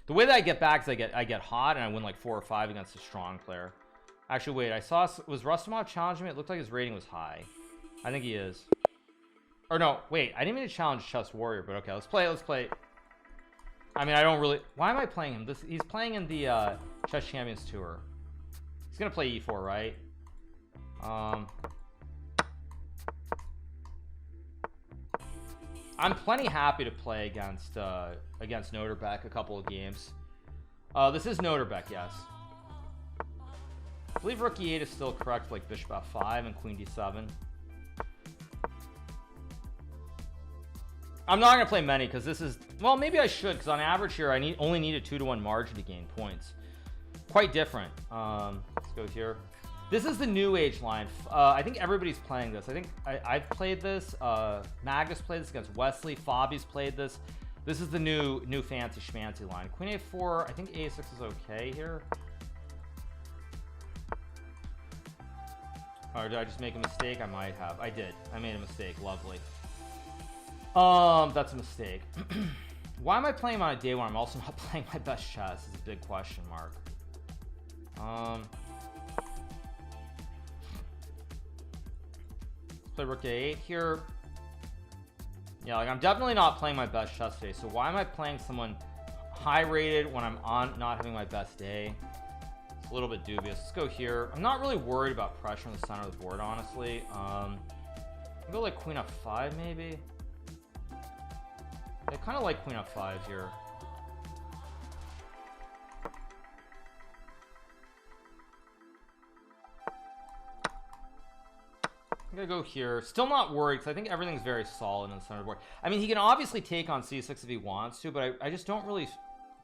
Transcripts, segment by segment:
The way that I get back is I get hot and I win like 4 or 5 against a strong player. Actually, wait, I saw, was Rustamov challenging me? It looked like his rating was high. I think he is. Or no, wait, I didn't mean to challenge Chess Warrior, but okay, let's play. I mean, I don't really, why am I playing him? He's playing in the Chess Champions Tour. He's gonna play E4, right? I'm plenty happy to play against Nodirbek a couple of games. This is Nodirbek, yes. I believe rook e8 is still correct, like bishop f5 and queen d7. I'm not gonna play many because this is, well, maybe I should, because on average here I only need a 2-to-1 margin to gain points. Quite different. Let's go here. This is the new age line. I think everybody's playing this. I think I've played this. Magnus played this against Wesley. Fabi's played this. This is the new fancy schmancy line. Queen a4. I think a6 is okay here. Or did I just make a mistake? I might have. I did. I made a mistake. Lovely. That's a mistake. Why am I playing on a day when I'm also not playing my best chess? Is a big question mark. Play rook a8 here. Yeah, like I'm definitely not playing my best chess today. So why am I playing someone high rated when I'm not having my best day? It's a little bit dubious. Let's go here. I'm not really worried about pressure in the center of the board, honestly. I'll go like queen f5 maybe. I kind of like queen f5 here. I'm gonna go here. Still not worried because I think everything's very solid in the center of the board. I mean, he can obviously take on c6 if he wants to, but I just don't really, it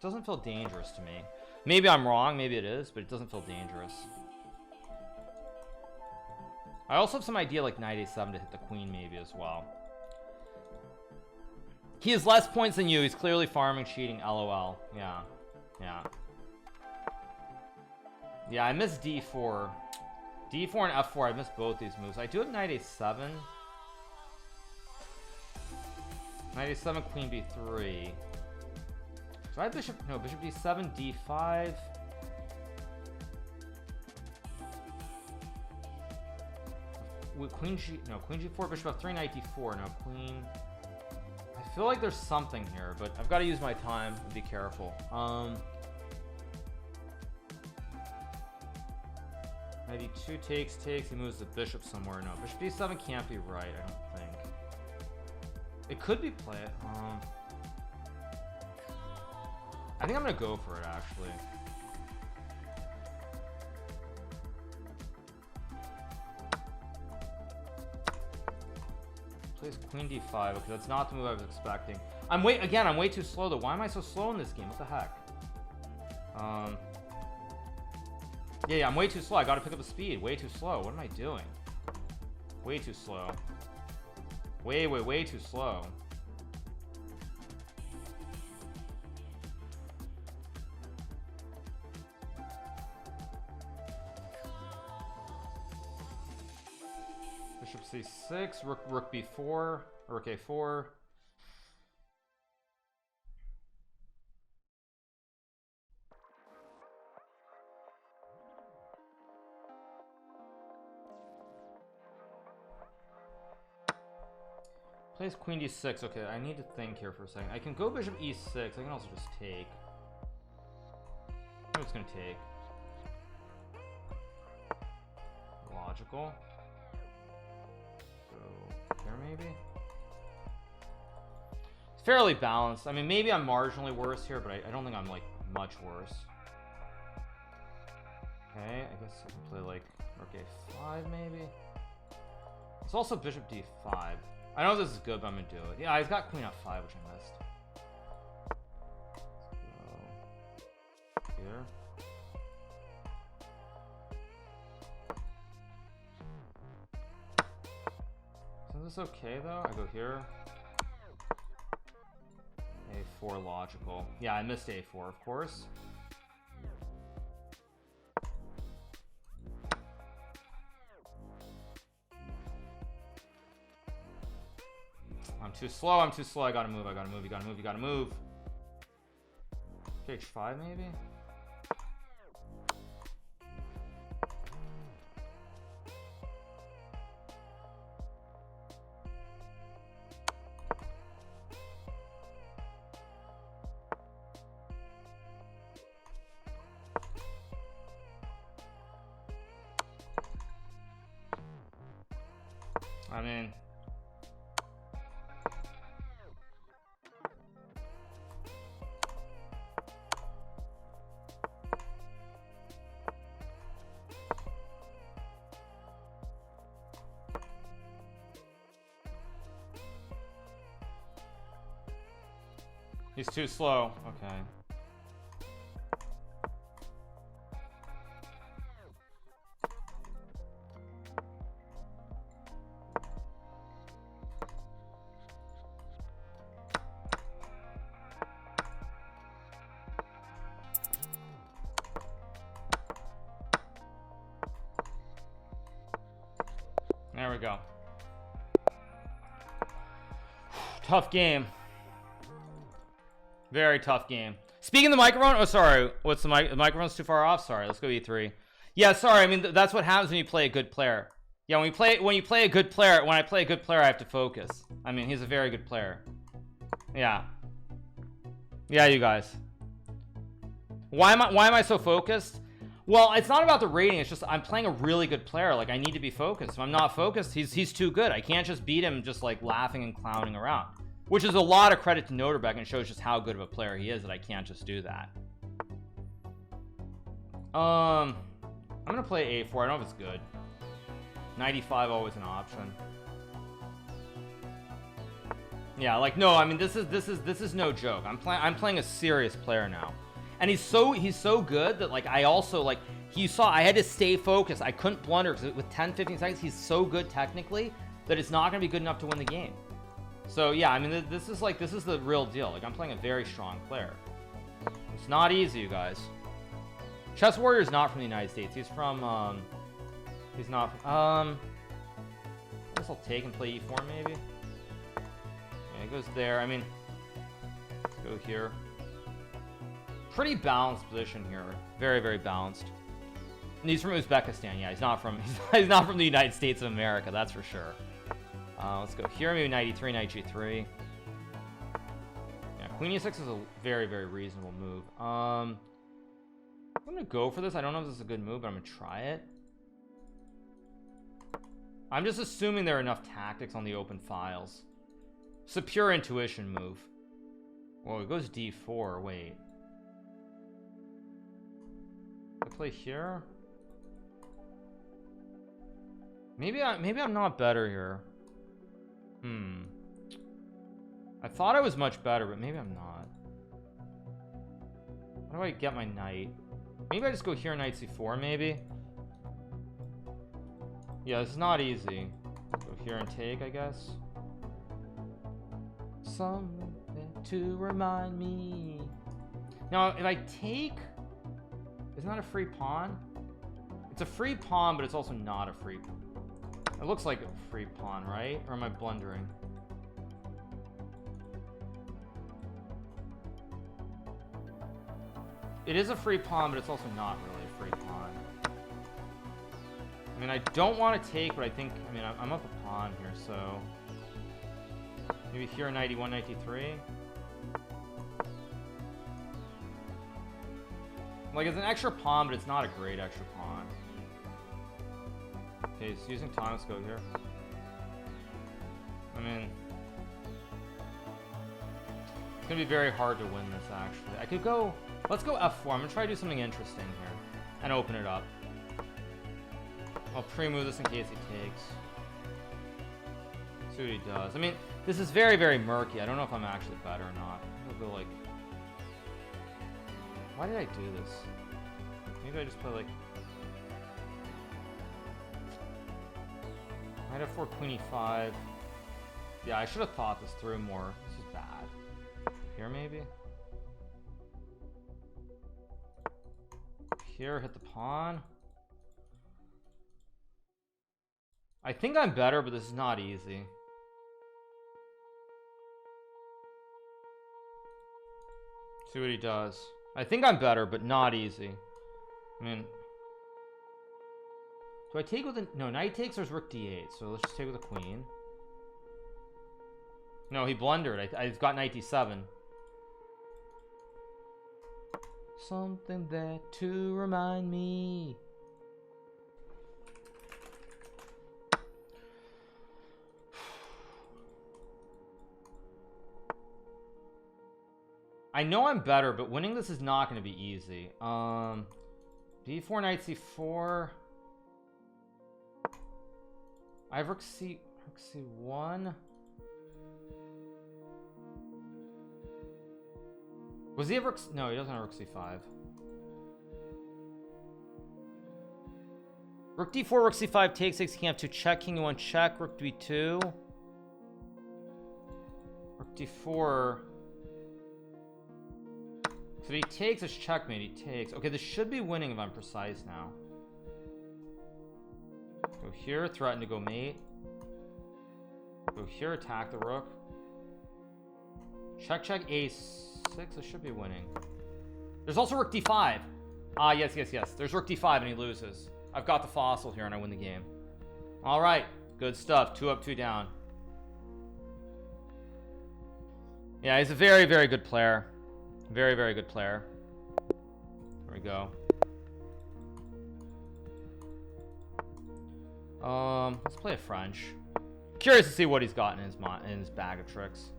doesn't feel dangerous to me. Maybe I'm wrong, maybe it is, but it doesn't feel dangerous. I also have some idea like knight a7 to hit the queen maybe as well. He has less points than you. He's clearly farming, cheating, lol. Yeah, I missed d4 and f4. I missed both these moves. I do have knight a7, queen b3. So I have bishop d7, d5. Queen g4, bishop f3, knight d4. No, queen. I feel like there's something here, but I've got to use my time and be careful. Knight d2 takes. He moves the bishop somewhere. No, bishop d7 can't be right, I don't think. It could be play it. I think I'm gonna go for it actually. Plays queen d5. Okay, that's not the move I was expecting. I'm way too slow though. Why am I so slow in this game? What the heck? Yeah, I'm way too slow. I gotta pick up the speed. Way too slow. What am I doing? Way too slow. Way too slow. Bishop c6, rook b4, rook a4. Plays queen d6. Okay, I need to think here for a second. I can go bishop e6. I can also just take. I'm just gonna take. Logical. Go here maybe. It's fairly balanced. I mean, maybe I'm marginally worse here, but I don't think I'm like much worse. Okay, I guess I can play like rook a5 maybe. It's also bishop d5. I know this is good, but I'm gonna do it. Yeah, I've got queen f5, which I missed. Let's go here. Isn't this okay though? I go here. A4 logical. Yeah, I missed a4, of course. I'm too slow. I gotta move. You gotta move. H5 maybe. I mean, he's too slow. Okay. There we go. Tough game. Very tough game. Speaking of the microphone, oh sorry, what's the mic? The microphone's too far off. Sorry, let's go E3. Yeah, sorry. I mean, that's what happens when you play a good player. Yeah, when you play a good player, when I play a good player, I have to focus. I mean, he's a very good player. Yeah. Yeah, you guys. Why am I so focused? Well, it's not about the rating. It's just I'm playing a really good player. Like, I need to be focused. If I'm not focused, he's too good. I can't just beat him just like laughing and clowning around. Which is a lot of credit to Nodirbek and shows just how good of a player he is that I can't just do that. I'm gonna play A4. I don't know if it's good. 95 always an option. Yeah, like no, I mean this is no joke. I'm playing a serious player now. And he's so good that like I also like you saw I had to stay focused. I couldn't blunder because with 10-15 seconds he's so good technically that it's not gonna be good enough to win the game. So yeah, I mean this is the real deal. Like I'm playing a very strong player. It's not easy, you guys. Chess Warrior is not from the United States. He's from he's not I guess I'll take and play E4 maybe. Yeah, it goes there. I mean, let's go here. Pretty balanced position here. Very, very balanced. And he's from Uzbekistan. Yeah, he's not from the United States of America, that's for sure. Let's go here, maybe 93, knight g3. Yeah, queen e6 is a very, very reasonable move. I'm gonna go for this. I don't know if this is a good move, but I'm gonna try it. I'm just assuming there are enough tactics on the open files. It's a pure intuition move. Whoa, it goes d4. Wait. I play here. Maybe I'm not better here. I thought I was much better, but maybe I'm not. How do I get my knight? Maybe I just go here, knight c4, maybe. Yeah, this is not easy. Go here and take, I guess. Something to remind me. Now, if I take, isn't that a free pawn? It's a free pawn, but it's also not a free pawn. It looks like a free pawn, right? Or am I blundering? It is a free pawn, but it's also not really a free pawn. I mean, I don't want to take, but I think, I mean, I'm up a pawn here, so maybe here, knight e1, knight d3. Like, it's an extra pawn, but it's not a great extra pawn. Okay, so using time, let's go here. I mean, it's gonna be very hard to win this, actually. I could go, let's go f4. I'm gonna try to do something interesting here and open it up. I'll pre-move this in case he takes. See what he does. I mean, this is very, very murky. I don't know if I'm actually better or not. I'll go like, why did I do this? Maybe I just play like knight f4, queen e5. Yeah, I should have thought this through more. This is bad. Here maybe? Here, hit the pawn. I think I'm better, but this is not easy. See what he does. I think I'm better, but not easy. I mean, do I take with a... No, knight takes, there's rook d8. So let's just take with a queen. No, he blundered. I've got knight d7. Something there to remind me. I know I'm better, but winning this is not going to be easy. b4, knight c4. I have rook c1. Was he a rook? No, he doesn't have rook c5. Rook d4, rook c5, takes 6, king f2, check, king e1, check, rook b2. Rook d4. So he takes, it's checkmate, he takes. Okay, this should be winning if I'm precise now. Go here, threaten to go mate. Go here, attack the rook. Check, check, a6, it should be winning. There's also rook d5. Ah, yes. There's rook d5 and he loses. I've got the fossil here and I win the game. All right, good stuff. 2 up, 2 down. Yeah, he's a very, very good player. Very, very good player. There we go. Let's play a French. Curious to see what he's got in his bag of tricks.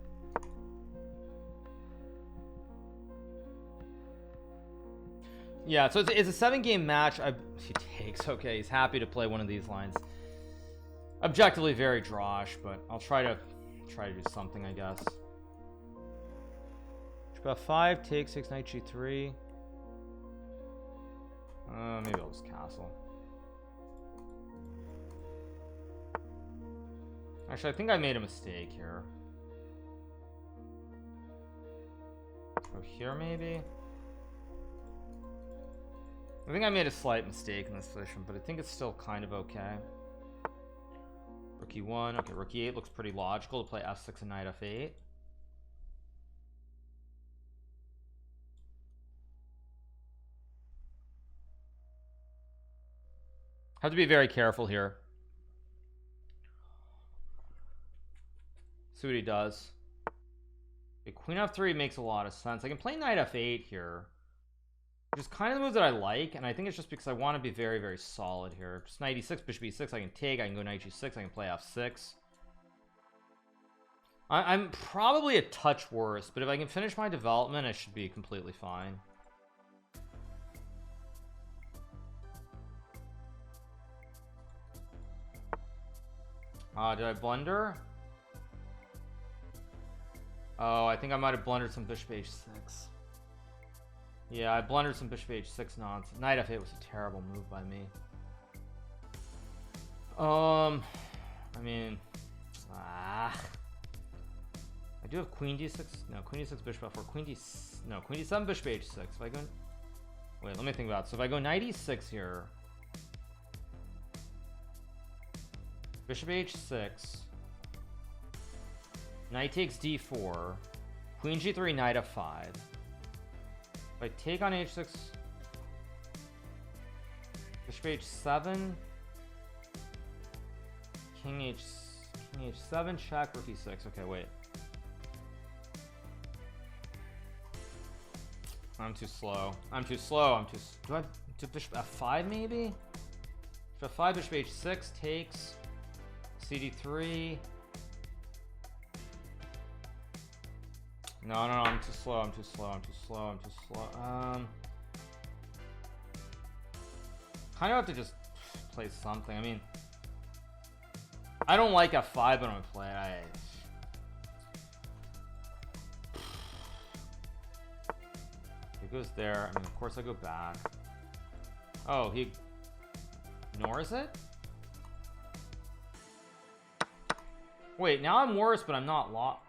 Yeah, so it's a 7-game match. He takes. Okay, he's happy to play one of these lines. Objectively very drawish, but I'll try to do something, I guess. About 5, take 6, knight g3. Maybe I'll just castle. Actually, I think I made a mistake here. Go here, maybe. I think I made a slight mistake in this position, but I think it's still kind of okay. Rook e1. Okay, rook e8 looks pretty logical to play f6 and knight f8. Have to be very careful here. See what he does. Okay, queen f3 makes a lot of sense. I can play knight f8 here, which is kind of the move that I like, and I think it's just because I want to be very, very solid here. Just knight e6, bishop e6, I can take, I can go knight g6, I can play f6. I'm probably a touch worse, but if I can finish my development, I should be completely fine. Did I blunder? Oh, I think I might have blundered some bishop h6. Yeah, I blundered some bishop h6 nonsense. Knight f8 was a terrible move by me. I mean, I do have queen d6. No, queen d6, bishop f4. Queen d7, bishop h6. If I go, wait, let me think about it. So if I go knight e6 here, bishop h6, knight takes d4, queen g3, knight f5. If I take on h6, bishop h7, king h7, check, rook e6. Okay, wait. I'm too slow. Do I have bishop f5 maybe? Bishop f5, bishop h6 takes. CD3. No, I'm too slow. Kind of have to just play something. I mean, I don't like f5, but I'm gonna play it. It goes there. I mean, of course I go back. Oh, he ignores it? Wait, now I'm worse, but I'm not lost.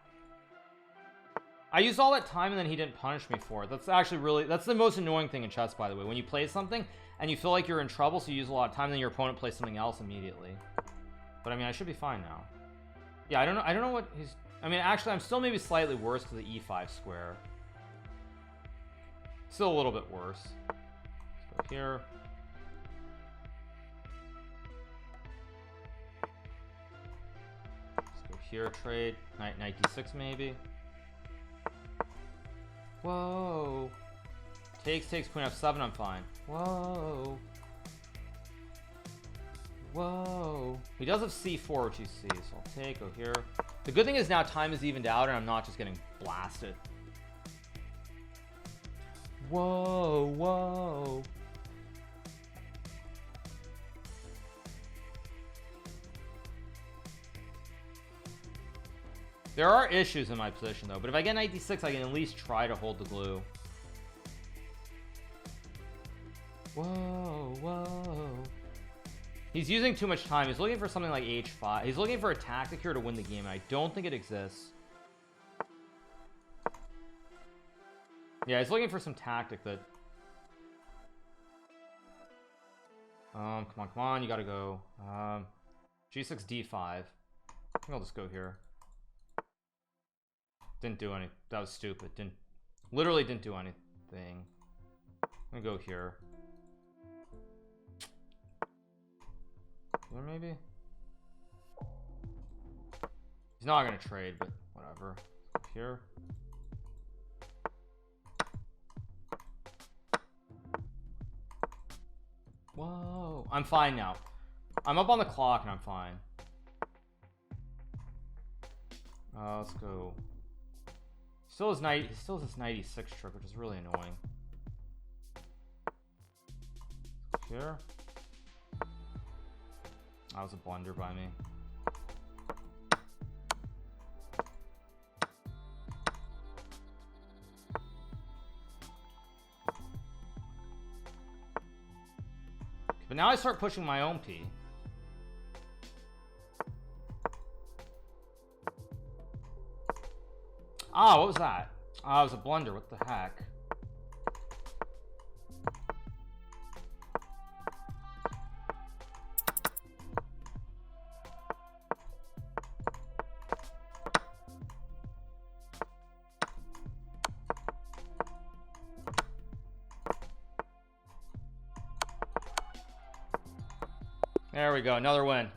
I used all that time and then he didn't punish me for it. That's actually really, that's the most annoying thing in chess, by the way. When you play something and you feel like you're in trouble, so you use a lot of time, and then your opponent plays something else immediately. But I mean, I should be fine now. Yeah, I don't know what he's, I mean, actually, I'm still maybe slightly worse to the e5 square. Still a little bit worse. Let's go here. Let's go here, trade. Knight 96 maybe. Whoa. Takes, queen f7, I'm fine. Whoa. Whoa. He does have c4, which he sees, so I'll take, go here. The good thing is now time is evened out and I'm not just getting blasted. Whoa, whoa. There are issues in my position though, but if I get knight d6, I can at least try to hold the glue. Whoa, whoa. He's using too much time. He's looking for something like h5. He's looking for a tactic here to win the game. I don't think it exists. Yeah, he's looking for some tactic that... come on, you gotta go. G6, D5. I think I'll just go here. Didn't do any. That was stupid. Literally didn't do anything. I'm gonna go here. Or maybe he's not gonna trade, but whatever. Here. Whoa, I'm fine now. I'm up on the clock and I'm fine. Let's go. Still has this 96 trick, which is really annoying. Here. That was a blunder by me. But now I start pushing my own P. Ah, what was that? Ah, it was a blunder. What the heck? There we go, another win.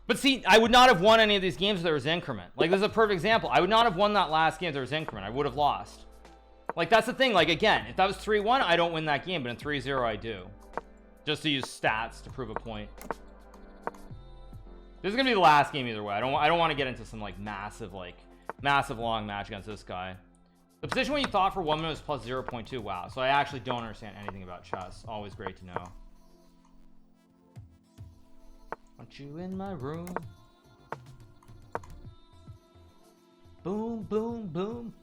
But see, I would not have won any of these games if there was increment. Like, this is a perfect example. I would not have won that last game if there was increment. I would have lost. Like, that's the thing. Like, again, if that was 3-1, I don't win that game. But in 3-0, I do. Just to use stats to prove a point. This is going to be the last game either way. I don't want to get into some, like, massive long match against this guy. The position when you thought for 1 minute was plus 0.2. Wow. So I actually don't understand anything about chess. Always great to know. Want you in my room. Boom, boom, boom.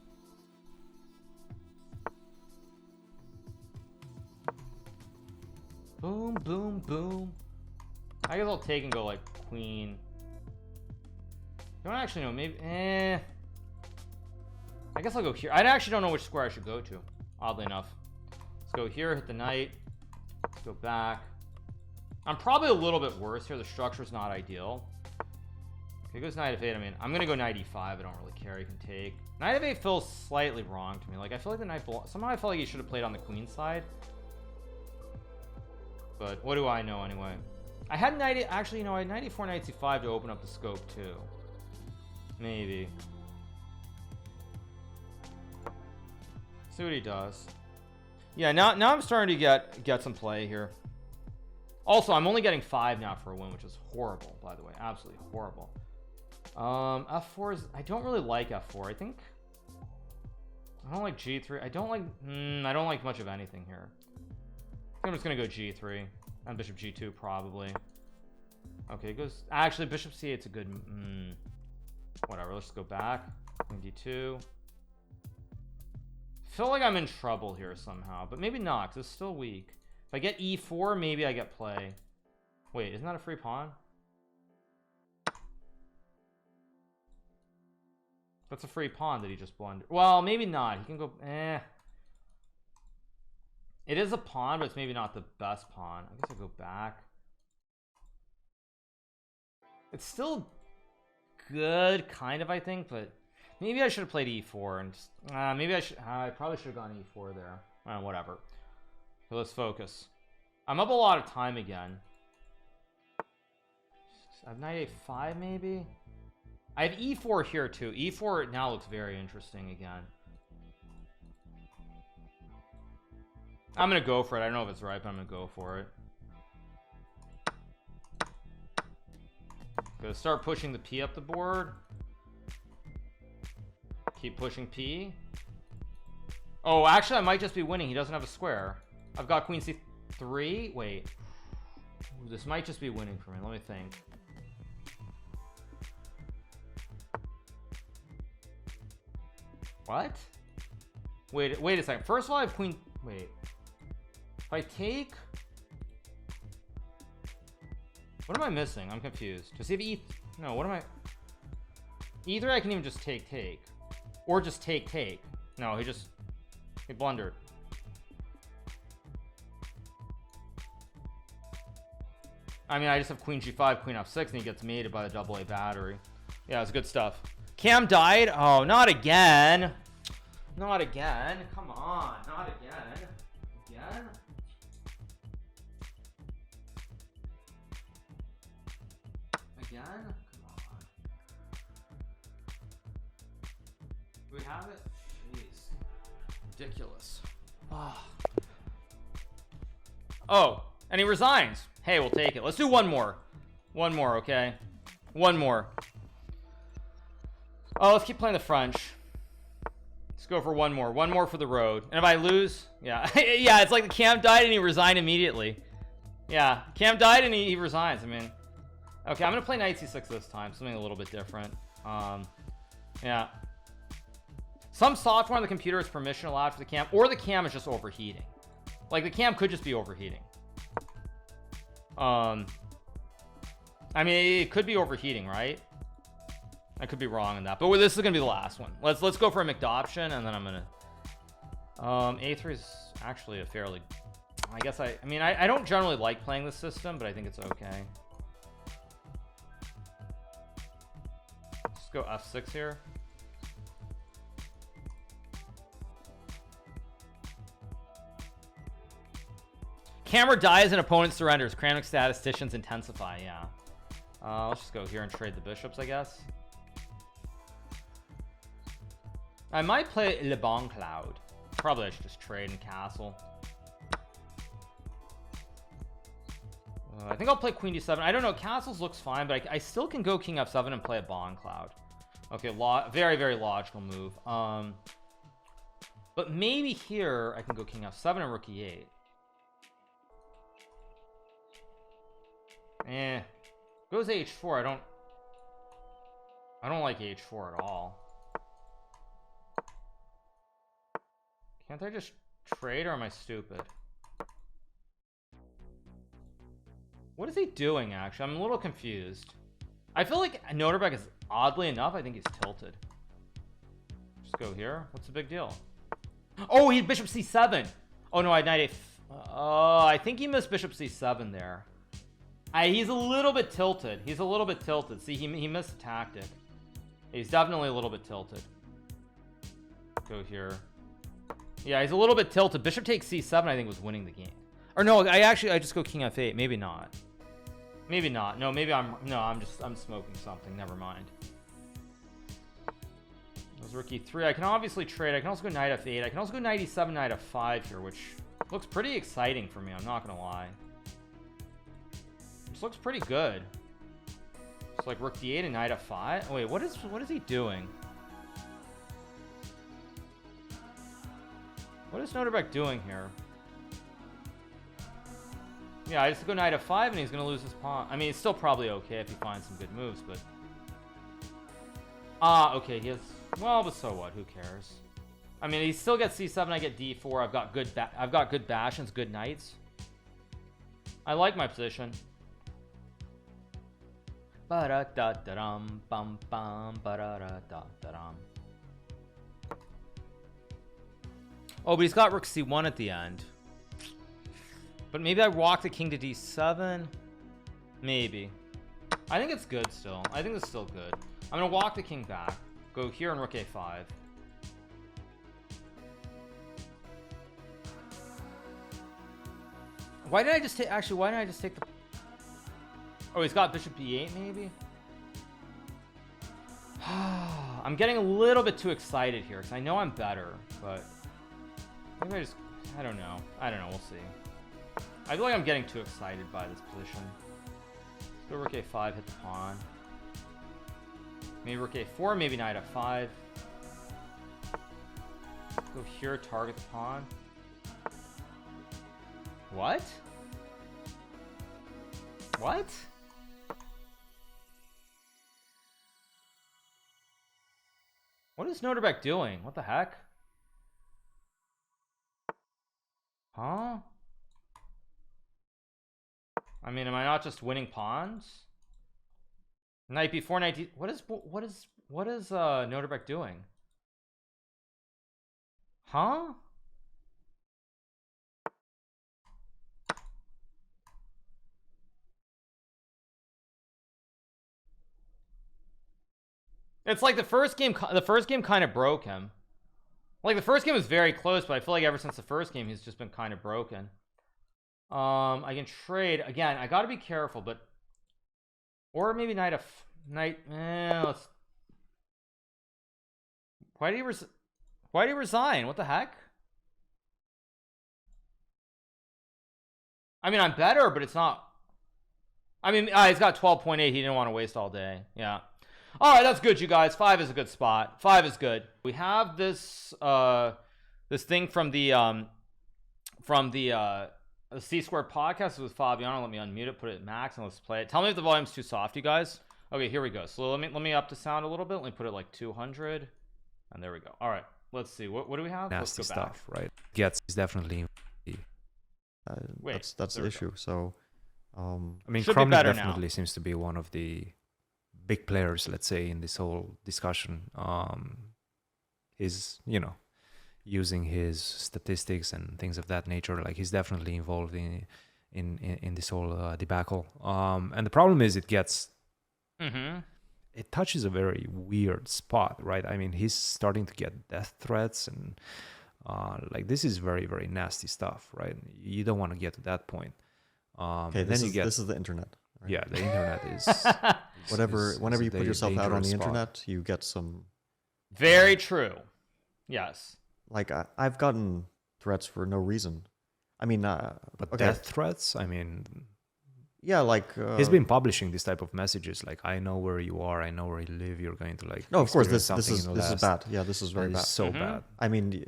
Boom, boom, boom. I guess I'll take and go like queen. I don't actually know. Maybe. I guess I'll go here. I actually don't know which square I should go to. Oddly enough. Let's go here. Hit the knight. Let's go back. I'm probably a little bit worse here. The structure's not ideal. Okay, goes knight f8. I mean, I'm gonna go knight e5. I don't really care. You can take. Knight f8 feels slightly wrong to me. Like, I feel like the knight somehow I felt like he should have played on the queen side. But what do I know anyway? I had knight. Actually, you know, I had knight e4, knight c5 to open up the scope too. Maybe. See what he does. Yeah, now I'm starting to get some play here. Also, I'm only getting 5 now for a win, which is horrible, by the way. Absolutely horrible. F4 is... I don't really like F4. I think... I don't like G3. I don't like much of anything here. I think I'm just going to go G3. And Bishop G2, probably. Okay, it goes... Actually, Bishop C8 is a good... whatever, let's go back. D2. I feel like I'm in trouble here somehow. But maybe not, because it's still weak. If I get E4, maybe I get play. Wait, isn't that a free pawn? That's a free pawn that he just blundered. Well, maybe not. He can go... It is a pawn, but it's maybe not the best pawn. I guess I'll go back. It's still good, kind of, I think, but... Maybe I should have played e4 and just, maybe I probably should have gone e4 there. Whatever. So let's focus. I'm up a lot of time again. I have knight a5 maybe. I have e4 here too. E4 now looks very interesting again. I'm gonna go for it. I don't know if it's right, but I'm gonna go for it. Gonna start pushing the p up the board. Keep pushing p. Oh, actually, I might just be winning. He doesn't have a square. I've got queen c3. Wait. Ooh, this might just be winning for me. Let me think. What? Wait a second. First of all, I have queen. Wait. If I take. What am I missing? I'm confused. Does he have e? No. What am I? Either I can even just take, or just take. No, he blundered. I mean, I just have queen g5, queen f6, and he gets mated by the AA battery. Yeah, it's good stuff. Cam died. Oh, not again. Not again. Come on, not again. Again. Again. Come on. Do we have it? Jeez. Ridiculous. Oh, and he resigns. Hey, we'll take it. Let's do one more. One more, okay? One more. Oh, let's keep playing the French. Let's go for one more. One more for the road. And if I lose, yeah. Yeah, it's like the Cam died and he resigned immediately. Yeah, Cam died and he resigns. I mean, okay, I'm going to play knight c6 this time. Something a little bit different. Yeah. Some software on the computer is permission allowed for the Cam, or the Cam is just overheating. Like, the Cam could just be overheating. I mean, it could be overheating, right? I could be wrong on that, but this is gonna be the last one. Let's go for a McDoption, and then I'm gonna a3 is actually a fairly, I guess I mean I don't generally like playing this system, but I think it's okay. Let's go f6 here. Camera dies and opponent surrenders. Kramnik statisticians intensify. Yeah. Let's just go here and trade the bishops, I guess. I might play Le Bon Cloud. Probably I should just trade and castle. I think I'll play queen d7. I don't know. Castles looks fine, but I still can go king f7 and play a Bon Cloud. Okay, very, very logical move. But maybe here I can go king f7 and rook e8. Goes h4. I don't like h4 at all. Can't I just trade, or am I stupid? What is he doing, actually? I'm a little confused. I feel like Nodirbek is, oddly enough, I think he's tilted. Just go here. What's the big deal? Oh, he had bishop c7. Oh no, I had knight I think he missed bishop c7 there. He's a little bit tilted. He's a little bit tilted. See, he missed the tactic. He's definitely a little bit tilted. Go here. Yeah, he's a little bit tilted. Bishop takes c7, I think, was winning the game. Or no, I just go king f8. Maybe not. Maybe not. No, maybe I'm smoking something. Never mind. There's rook e3. I can obviously trade. I can also go knight f8. I can also go knight e7, knight f5 here, which looks pretty exciting for me. I'm not gonna lie. This looks pretty good. It's like rook d8 and knight f5. Oh, wait, what is he doing? What is Nodirbek doing here? Yeah, I just go knight f5 and he's gonna lose his pawn. I mean, it's still probably okay if he finds some good moves, but okay, he has, well, but so what? Who cares? I mean, he still gets c7. I get d4. I've got good bastions, good knights. I like my position. Oh, but he's got rook c1 at the end. But maybe I walk the king to d7. Maybe. I think it's good still. I think it's still good. I'm gonna walk the king back. Go here and rook a5. Why did I just take... Actually, why didn't I just take the... Oh, he's got bishop b8, maybe? I'm getting a little bit too excited here, because I know I'm better, but... Maybe I just... I don't know. We'll see. I feel like I'm getting too excited by this position. Let's go rook a5, hit the pawn. Maybe rook a4, maybe knight f5. Go here, target the pawn. What? What? What is Nodirbek doing? What the heck? Huh? I mean, am I not just winning pawns? Knight b4, knight d... What is Nodirbek doing? Huh? It's like the first game kind of broke him. Like the first game was very close, but I feel like ever since the first game he's just been kind of broken. I can trade again. I got to be careful, but or maybe let's... Why did he resign? What the heck? I mean, I'm better, but it's not... I mean, he's got 12.8. He didn't want to waste all day. Yeah. All right, that's good, you guys. 5 is a good spot. 5 is good. We have this this thing from the C Squared podcast with Fabiano. Let me unmute it, put it at max, and let's play it. Tell me if the volume's too soft, you guys. Okay, here we go. So let me up the sound a little bit. Let me put it like 200, and there we go. All right, let's see. What do we have? Nasty let's go back. stuff, right? Gets is definitely. That's the issue. So, I mean, Should be Kramnik better definitely now. seems to be one of the big players, let's say, in this whole discussion. Is using his statistics and things of that nature. Like he's definitely involved in this whole debacle. And the problem is it touches a very weird spot, right? I mean, he's starting to get death threats and like this is very, very nasty stuff, right? You don't want to get to that point. okay, this is the internet. Right? Yeah, the internet is whenever you put yourself out on the spot. internet, you get some. Very true. Yes. Like I've gotten threats for no reason. I mean, But okay. death threats, I mean, Yeah, like he's been publishing this type of messages, like I know where you are, I know where you live. You're going to like. No, of course experience this something is in the last- bad. Yeah, this is very That bad. is so bad. I mean,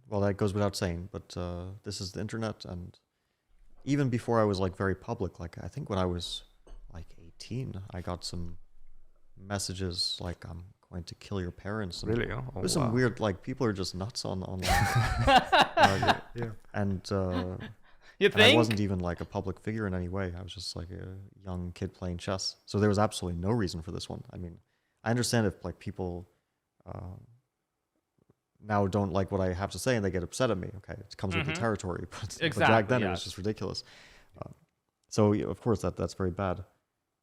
well, that goes without saying, but this is the internet, and even before I was like very public, like I think when I was like 18, I got some messages like I'm going to kill your parents. And Really? Oh, there's wow. some weird, like people are just nuts online. Yeah. And You and I think? wasn't even like a public figure in any way. I was just like a young kid playing chess. So there was absolutely no reason for this one. I mean, I understand if like people now don't like what I have to say and they get upset at me. Okay, it comes with the territory. But back then it was just ridiculous. So yeah, of course that's very bad.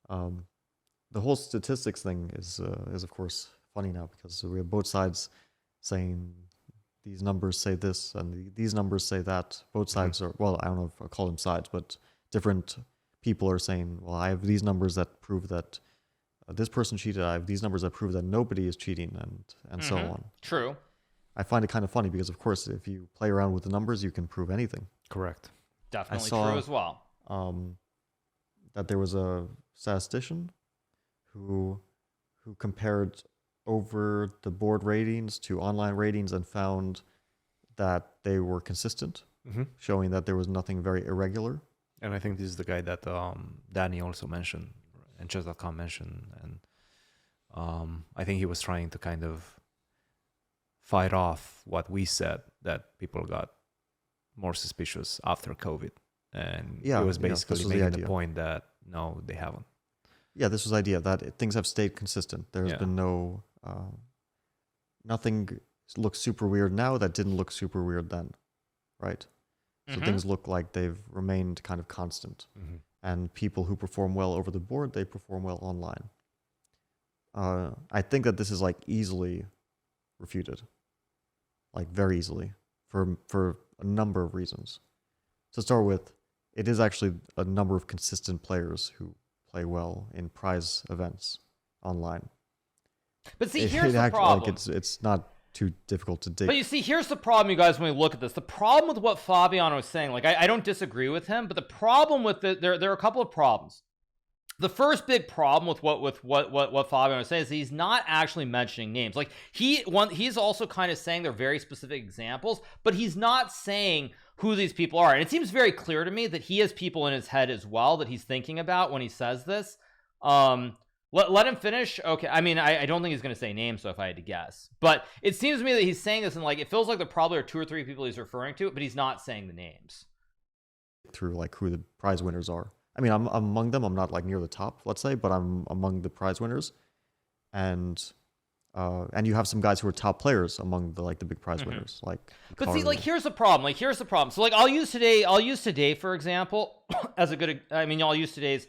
The whole statistics thing is of course funny now because we have both sides saying these numbers say this and these numbers say that. Both sides are, well, I don't know if I'll call them sides, but different people are saying, well, I have these numbers that prove that this person cheated. I have these numbers that prove that nobody is cheating and so on. True. I find it kind of funny because, of course, if you play around with the numbers, you can prove anything. Correct. Definitely saw- true as well. That there was a statistician who compared over the board ratings to online ratings and found that they were consistent, showing that there was nothing very irregular. And I think this is the guy that Danny also mentioned and chess.com mentioned. And I think he was trying to kind of fight off what we said, that people got more suspicious after COVID. And he was basically this was the making the idea. point that no, they haven't. Yeah, this was the idea that things have stayed consistent. There's been no nothing looks super weird now that didn't look super weird then, right? So things look like they've remained kind of constant. And people who perform well over the board, they perform well online. I think that this is like easily refuted, like very easily, for a number of reasons. To start with, it is actually a number of consistent players who play well in prize events online. But see, here's the problem. Like it's not too difficult to dig. But you see, here's the problem, you guys, when we look at this. The problem with what Fabiano was saying, like, I don't disagree with him, but the problem with it, there are a couple of problems. The first big problem with what Fabiano was saying is he's not actually mentioning names. Like, he's also kind of saying they're very specific examples, but he's not saying who these people are. And it seems very clear to me that he has people in his head as well that he's thinking about when he says this. Let him finish. Okay, I mean, I don't think he's going to say names, so if I had to guess. But it seems to me that he's saying this, and like, it feels like there probably are 2 or 3 people he's referring to, but he's not saying the names. Through like who the prize winners are. I mean, I'm among them. I'm not like near the top, let's say, but I'm among the prize winners. And you have some guys who are top players among the big prize winners, like Hikaru. But see, like, here's the problem. So like, I'll use today for example as a good, I mean, I'll use today's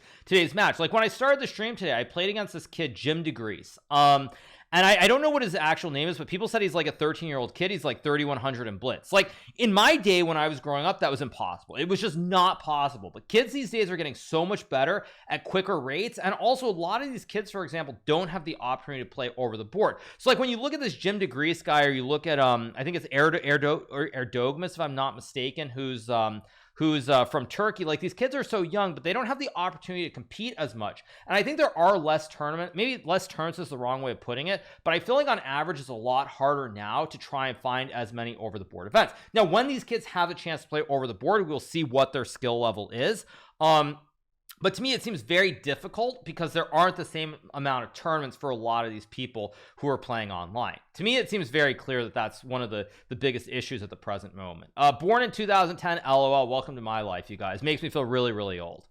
match. Like, when I started the stream today, I played against this kid GMHikaru. And I don't know what his actual name is, but people said he's like a 13-year-old kid. He's like 3,100 in blitz. Like, in my day when I was growing up, that was impossible. It was just not possible. But kids these days are getting so much better at quicker rates. And also, a lot of these kids, for example, don't have the opportunity to play over the board. So like, when you look at this GMHikaru guy, or you look at I think it's Erdogmus, if I'm not mistaken, who's from Turkey. Like, these kids are so young, but they don't have the opportunity to compete as much. And I think there are less tournaments. Maybe less tournaments is the wrong way of putting it, but I feel like on average it's a lot harder now to try and find as many over the board events. Now, when these kids have a chance to play over the board, we'll see what their skill level is. But to me, it seems very difficult because there aren't the same amount of tournaments for a lot of these people who are playing online. To me, it seems very clear that that's one of the biggest issues at the present moment. Born in 2010, LOL, welcome to my life, you guys. Makes me feel really, really old.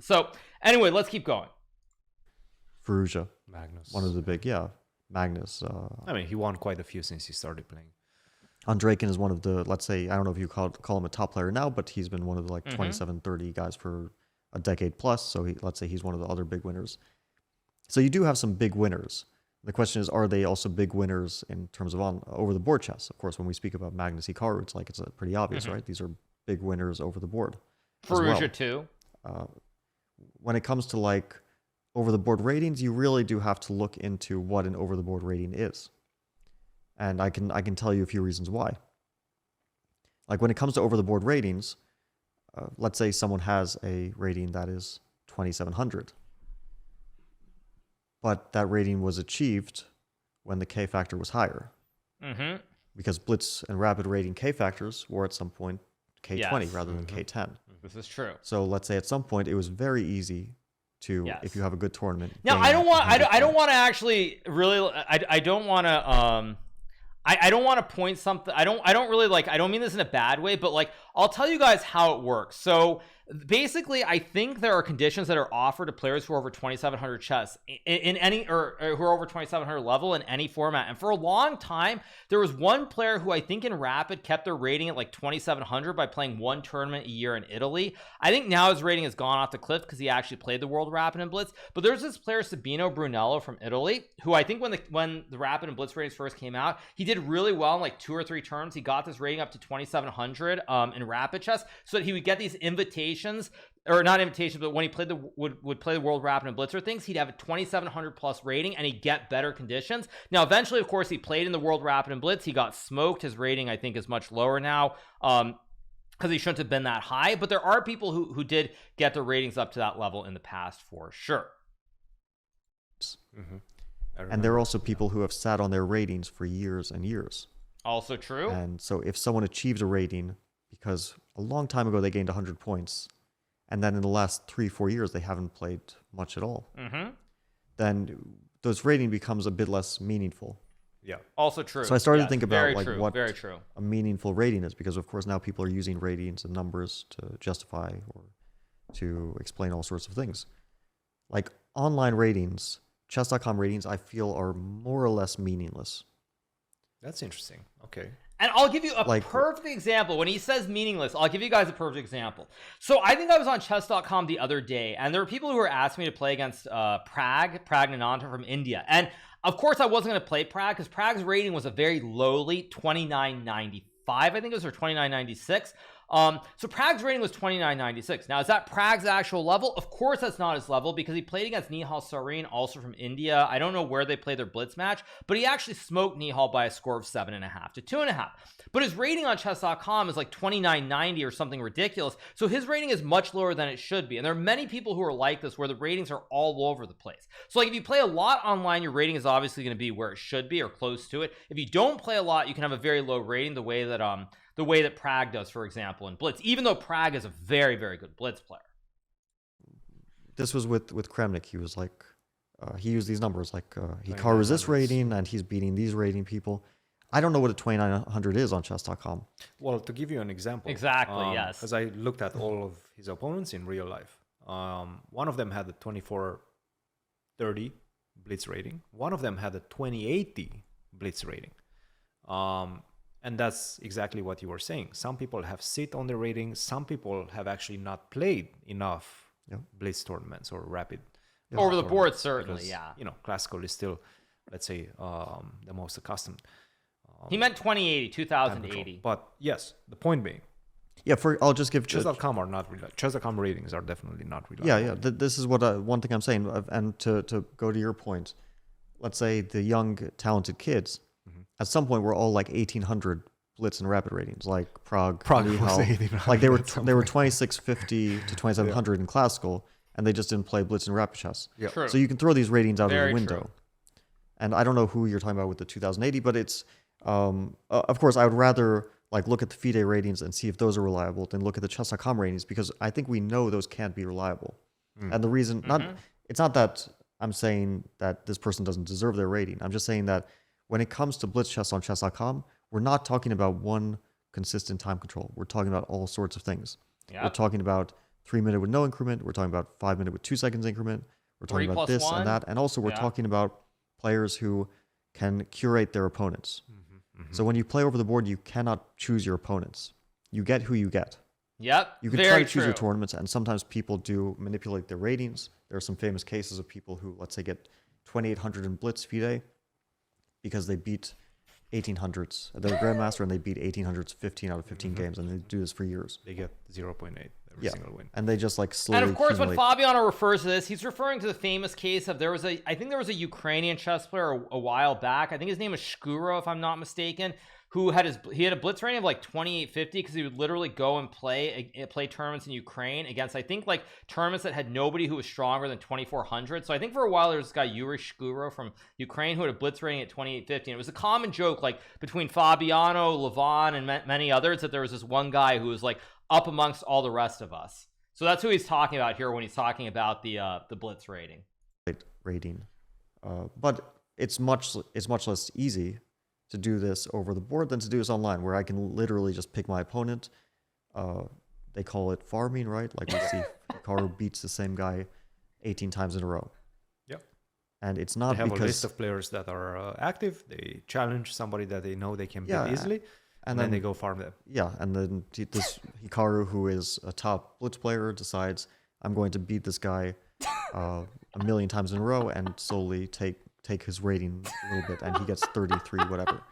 So anyway, let's keep going. Ferrugia. Magnus. One of the big, Magnus. I mean, he won quite a few since he started playing. Andraken is one of the, let's say, I don't know if you call him a top player now, but he's been one of the 27, 30 guys for a decade plus. So let's say he's one of the other big winners. So you do have some big winners. The question is, are they also big winners in terms of over the board chess? Of course, when we speak about Magnus Hikaru, it's pretty obvious, right? These are big winners over the board. Ferrugia too. When it comes to like over the board ratings, you really do have to look into what an over the board rating is. And I can tell you a few reasons why. Like, when it comes to over the board ratings, let's say someone has a rating that is 2,700, but that rating was achieved when the K factor was higher. Because blitz and rapid rating K factors were at some point K20 rather than K10. This is true. So let's say at some point it was very easy to, if you have a good tournament. Now, I don't want to actually really, I don't want to, I don't want to point something. I don't really like, I don't mean this in a bad way, but like, I'll tell you guys how it works. So basically, I think there are conditions that are offered to players who are over 2,700 chess in any, or who are over 2,700 level in any format. And for a long time, there was one player who I think in Rapid kept their rating at like 2,700 by playing one tournament a year in Italy. I think now his rating has gone off the cliff because he actually played the World Rapid and Blitz. But there's this player, Sabino Brunello from Italy, who I think when the Rapid and Blitz ratings first came out, he did really well in like 2 or 3 terms. He got this rating up to 2,700 in Rapid chess, so that he would get these invitations, or not invitations, but when he played would play the World Rapid and Blitzer things, he'd have a 2,700 plus rating and he'd get better conditions. Now, eventually, of course, he played in the World Rapid and Blitz. He got smoked. His rating, I think, is much lower now, because he shouldn't have been that high. But there are people who did get their ratings up to that level in the past, for sure. And there are also people who have sat on their ratings for years and years. Also true. And so if someone achieves a rating because a long time ago they gained 100 points, and then in the last 3-4 years they haven't played much at all, then those rating becomes a bit less meaningful. Yeah. Also true. So I started to think about what very true. A meaningful rating is, because of course now people are using ratings and numbers to justify or to explain all sorts of things. Like online ratings, chess.com ratings, I feel are more or less meaningless. That's interesting. Okay. And I'll give you a perfect example. When he says meaningless, I'll give you guys a perfect example. So I think I was on chess.com the other day, and there were people who were asking me to play against Pragnananta from India. And of course I wasn't going to play Prag because Prag's rating was a very lowly 29.95, I think it was, or 29.96. So Prag's rating was 29.96. Now, is that Prag's actual level? Of course that's not his level, because he played against Nihal Sarin, also from India. I don't know where they played their blitz match, but he actually smoked Nihal by a score of 7.5 to 2.5. But his rating on chess.com is like 29.90 or something ridiculous. So his rating is much lower than it should be. And there are many people who are like this, where the ratings are all over the place. So like if you play a lot online, your rating is obviously going to be where it should be or close to it. If you don't play a lot, you can have a very low rating, the way that Prag does, for example, in blitz, even though Prag is a very, very good blitz player. This was with Kramnik. He was like, he used these numbers like Hikaru is this rating and he's beating these rating people. I don't know what a 2900 is on chess.com. Well, to give you an example. Exactly, yes. Because I looked at all of his opponents in real life. One of them had a 2430 blitz rating. One of them had a 2080 blitz rating. And that's exactly what you were saying. Some people have sit on their ratings. Some people have actually not played enough blitz tournaments or rapid. Over the board, certainly, because, yeah. You know, classical is still, let's say, the most accustomed. He meant 2080. But yes, the point being. Yeah, I'll just give chess.com are not reliable. Chess.com ratings are definitely not reliable. Yeah. This is what one thing I'm saying. And to go to your point, let's say the young, talented kids, at some point, we're all like 1800 blitz and rapid ratings, like Prague like they were 2650 to 2700 in classical, and they just didn't play blitz and rapid chess. Yeah. True. So you can throw these ratings out of Very the window. true. And I don't know who you're talking about with the 2080, but it's of course I would rather like look at the FIDE ratings and see if those are reliable than look at the chess.com ratings, because I think we know those can't be reliable. And the reason it's not that I'm saying that this person doesn't deserve their rating. I'm just saying that when it comes to blitz chess on chess.com, we're not talking about one consistent time control. We're talking about all sorts of things. Yep. We're talking about 3 minute with no increment. We're talking about 5 minute with 2 seconds increment. We're talking about this and that. And also we're talking about players who can curate their opponents. So when you play over the board, you cannot choose your opponents. You get who you get. Yep. You can try to choose your tournaments, and sometimes people do manipulate their ratings. There are some famous cases of people who, let's say, get 2800 in blitz FIDE because they beat 1800s. They're a grandmaster and they beat 1800s 15 out of 15 games, and they do this for years. They get 0.8 every single win. And they just like slowly And of course, accumulate. when Fabiano refers to this, he's referring to the famous case of I think there was a Ukrainian chess player a while back. I think his name was Shkuro, if I'm not mistaken, who had a blitz rating of like 2850 because he would literally go and play tournaments in Ukraine against, I think, like tournaments that had nobody who was stronger than 2400. So I think for a while there was this guy Yuri Shkuro from Ukraine who had a blitz rating at 2850, and it was a common joke like between Fabiano, Levon, and many others that there was this one guy who was like up amongst all the rest of us. So that's who he's talking about here when he's talking about the blitz rating. But it's much less easy to do this over the board than to do this online, where I can literally just pick my opponent. They call it farming, right? Like we see Hikaru beats the same guy 18 times in a row. Yep. And it's not because... They have a list of players that are active. They challenge somebody that they know they can beat easily. And then they go farm them. Yeah, and then this Hikaru, who is a top blitz player, decides, I'm going to beat this guy a million times in a row and slowly take his rating a little bit, and he gets 33 whatever.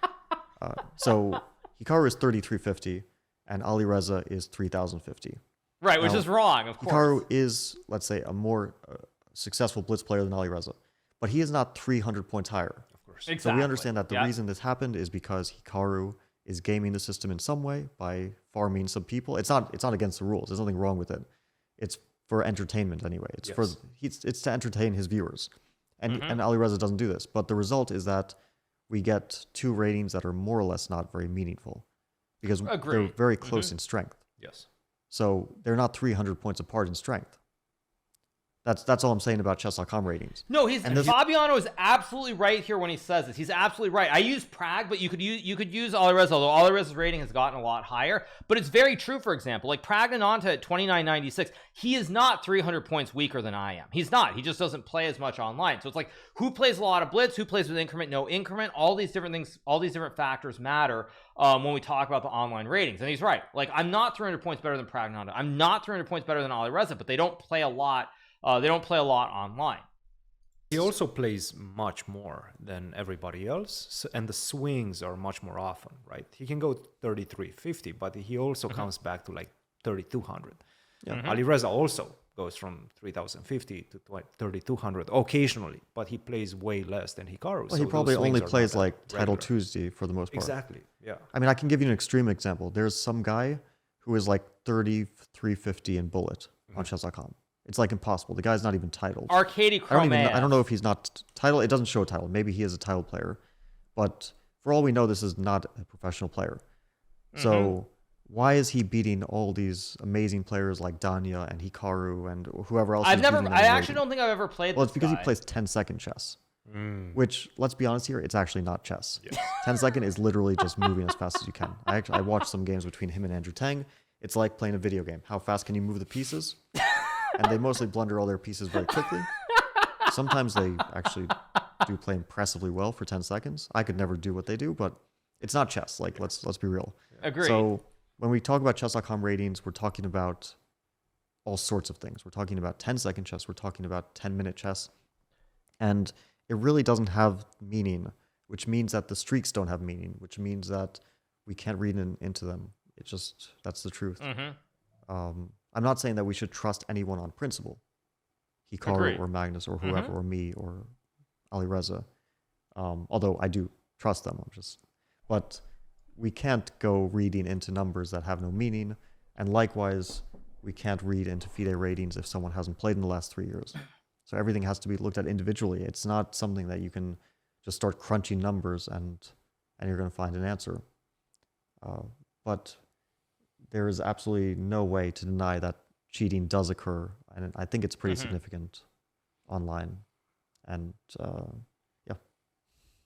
So Hikaru is 3350 and Alireza is 3050. Right, which is wrong, of course. Hikaru is, let's say, a more successful blitz player than Alireza, but he is not 300 points higher. Of course. Exactly. So we understand that the reason this happened is because Hikaru is gaming the system in some way by farming some people. It's not against the rules. There's nothing wrong with it. It's for entertainment anyway. It's to entertain his viewers. And Alireza doesn't do this. But the result is that we get two ratings that are more or less not very meaningful because they're very close in strength. Yes. So they're not 300 points apart in strength. That's all I'm saying about chess.com ratings. No, Fabiano is absolutely right here when he says this. He's absolutely right. I use Prag, but you could use Alireza, although Alireza's rating has gotten a lot higher. But it's very true, for example, like Pragnananta at 29.96, he is not 300 points weaker than I am. He's not. He just doesn't play as much online. So it's like, who plays a lot of blitz, who plays with increment, no increment, all these different things, all these different factors matter when we talk about the online ratings. And he's right. Like, I'm not 300 points better than Pragnananta. I'm not 300 points better than Alireza, but they don't play a lot. They don't play a lot online. He also plays much more than everybody else, and the swings are much more often, right? He can go 3350, but he also comes back to like 3200. Yeah. Alireza also goes from 3050 to 3200 occasionally, but he plays way less than Hikaru. Well, so he probably only plays like regular. Title Tuesday for the most part. Exactly, yeah. I mean, I can give you an extreme example. There's some guy who is like 3350 in Bullet on chess.com. It's like impossible. The guy's not even titled. Arkady Kramnik. I don't know if he's not titled. It doesn't show a title. Maybe he is a titled player. But for all we know, this is not a professional player. So why is he beating all these amazing players like Danya and Hikaru and whoever else? I actually don't think I've ever played. Well, it's because he plays 10-second chess. Which, let's be honest here, it's actually not chess. 10-second is literally just moving as fast as you can. I watched some games between him and Andrew Tang. It's like playing a video game. How fast can you move the pieces? And they mostly blunder all their pieces very quickly. Sometimes they actually do play impressively well for 10 seconds. I could never do what they do, but it's not chess. Like, let's be real. Agreed. So when we talk about chess.com ratings, we're talking about all sorts of things. We're talking about 10-second chess. We're talking about 10-minute chess. And it really doesn't have meaning, which means that the streaks don't have meaning, which means that we can't read into them. It's just, that's the truth. I'm not saying that we should trust anyone on principle, Hikaru or Magnus or whoever or me or Alireza. Although I do trust them, but we can't go reading into numbers that have no meaning, and likewise, we can't read into FIDE ratings if someone hasn't played in the last 3 years. So everything has to be looked at individually. It's not something that you can just start crunching numbers and you're going to find an answer. But there is absolutely no way to deny that cheating does occur, and I think it's pretty significant online. And yeah.